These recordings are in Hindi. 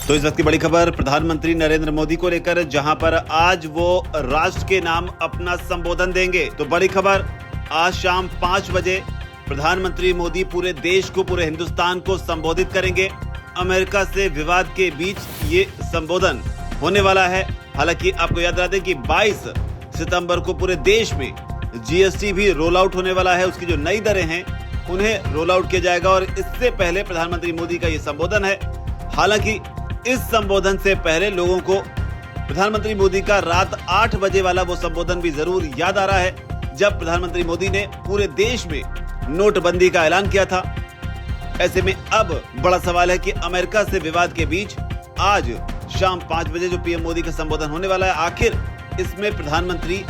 तो इस वक्त की बड़ी खबर प्रधानमंत्री नरेंद्र मोदी को लेकर, जहां पर आज वो राष्ट्र के नाम अपना संबोधन देंगे। तो बड़ी खबर, आज शाम 5 बजे प्रधानमंत्री मोदी पूरे देश को, पूरे हिंदुस्तान को संबोधित करेंगे। अमेरिका से विवाद के बीच ये संबोधन होने वाला है। हालांकि आपको याद रहा दें कि 22 सितंबर को पूरे देश में जीएसटी भी रोल आउट होने वाला है। उसकी जो नई दरें हैं उन्हें रोल आउट किया जाएगा और इससे पहले प्रधानमंत्री मोदी का ये संबोधन है। हालांकि इस संबोधन से पहले लोगों को प्रधानमंत्री मोदी का रात 8 बजे वाला वो संबोधन भी जरूर याद आ रहा है, जब प्रधानमंत्री मोदी ने पूरे देश में नोटबंदी का ऐलान किया था। ऐसे में अब बड़ा सवाल है कि अमेरिका से विवाद के बीच आज शाम 5 बजे जो पीएम मोदी का संबोधन होने वाला है, आखिर इसमें प्रधानमंत्री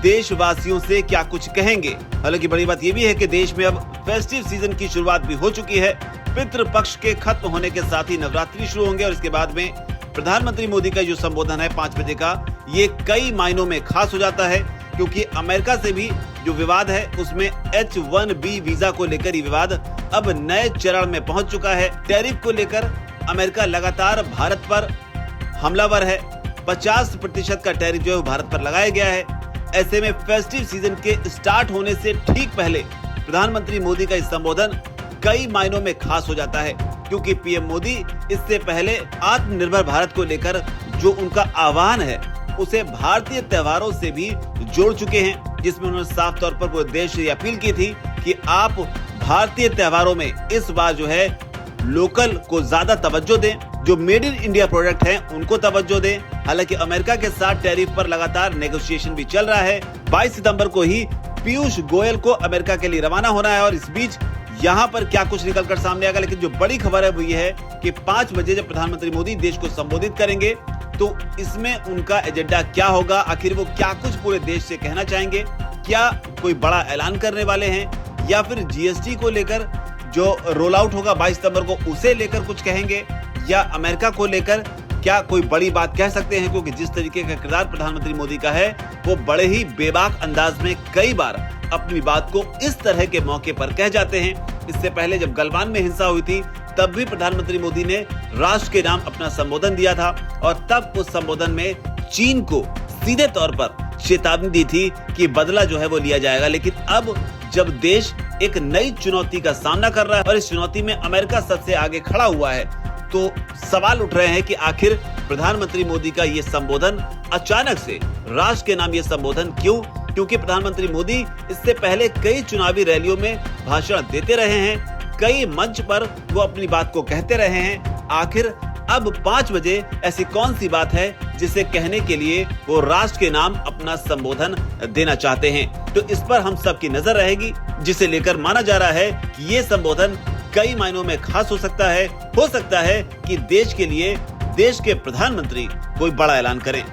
देशवासियों से क्या कुछ कहेंगे। हालांकि बड़ी बात यह भी है कि देश में अब फेस्टिव सीजन की शुरुआत भी हो चुकी है। पितृपक्ष के खत्म होने के साथ ही नवरात्रि शुरू होंगे और इसके बाद में प्रधानमंत्री मोदी का जो संबोधन है 5 बजे का, ये कई मायनों में खास हो जाता है, क्योंकि अमेरिका से भी जो विवाद है उसमें H-1B वीजा को लेकर ये विवाद अब नए चरण में पहुंच चुका है। टैरिफ को लेकर अमेरिका लगातार भारत पर हमलावर है। 50% का टैरिफ जो है भारत पर लगाया गया है। ऐसे में फेस्टिव सीजन के स्टार्ट होने से ठीक पहले प्रधानमंत्री मोदी का इस संबोधन कई मायनों में खास हो जाता है, क्योंकि पीएम मोदी इससे पहले आत्मनिर्भर भारत को लेकर जो उनका आह्वान है उसे भारतीय त्योहारों से भी जोड़ चुके हैं, जिसमें उन्होंने साफ तौर पर पूरे देश से अपील की थी कि आप भारतीय त्योहारों में इस बार जो है लोकल को ज्यादा तवज्जो दें, जो मेड इन इंडिया प्रोडक्ट हैं उनको तवज्जो दें। हालांकि अमेरिका के साथ टैरिफ पर लगातार नेगोशिएशन भी चल रहा है। 22 सितंबर को ही पीयूष गोयल को अमेरिका के लिए रवाना होना है और इस बीच यहाँ पर क्या कुछ निकल कर सामने आएगा। लेकिन जो बड़ी खबर है वो ये है कि 5 बजे जब प्रधानमंत्री मोदी देश को संबोधित करेंगे तो इसमें उनका एजेंडा क्या होगा, आखिर वो क्या कुछ पूरे देश से कहना चाहेंगे, क्या कोई बड़ा ऐलान करने वाले हैं या फिर जीएसटी को लेकर जो रोल आउट होगा 22 सितंबर को उसे लेकर कुछ कहेंगे, या अमेरिका को लेकर क्या कोई बड़ी बात कह सकते हैं। क्योंकि जिस तरीके का किरदार प्रधानमंत्री मोदी का है वो बड़े ही बेबाक अंदाज में कई बार अपनी बात को इस तरह के मौके पर कह जाते हैं। इससे पहले जब गलवान में हिंसा हुई थी तब भी प्रधानमंत्री मोदी ने राष्ट्र के नाम अपना संबोधन दिया था और तब उस संबोधन में चीन को सीधे तौर पर चेतावनी दी थी कि बदला जो है वो लिया जाएगा। लेकिन अब जब देश एक नई चुनौती का सामना कर रहा है और इस चुनौती में अमेरिका सबसे आगे खड़ा हुआ है, तो सवाल उठ रहे हैं कि आखिर प्रधानमंत्री मोदी का ये संबोधन अचानक से राष्ट्र के नाम ये संबोधन क्यों? क्योंकि प्रधानमंत्री मोदी इससे पहले कई चुनावी रैलियों में भाषण देते रहे हैं, कई मंच पर वो अपनी बात को कहते रहे हैं। आखिर अब 5 बजे ऐसी कौन सी बात है जिसे कहने के लिए वो राष्ट्र के नाम अपना संबोधन देना चाहते हैं? तो इस पर हम सबकी नजर रहेगी, जिसे लेकर माना जा रहा है कि ये संबोधन कई मायनों में खास हो सकता है कि देश के लिए देश के प्रधानमंत्री कोई बड़ा ऐलान करें।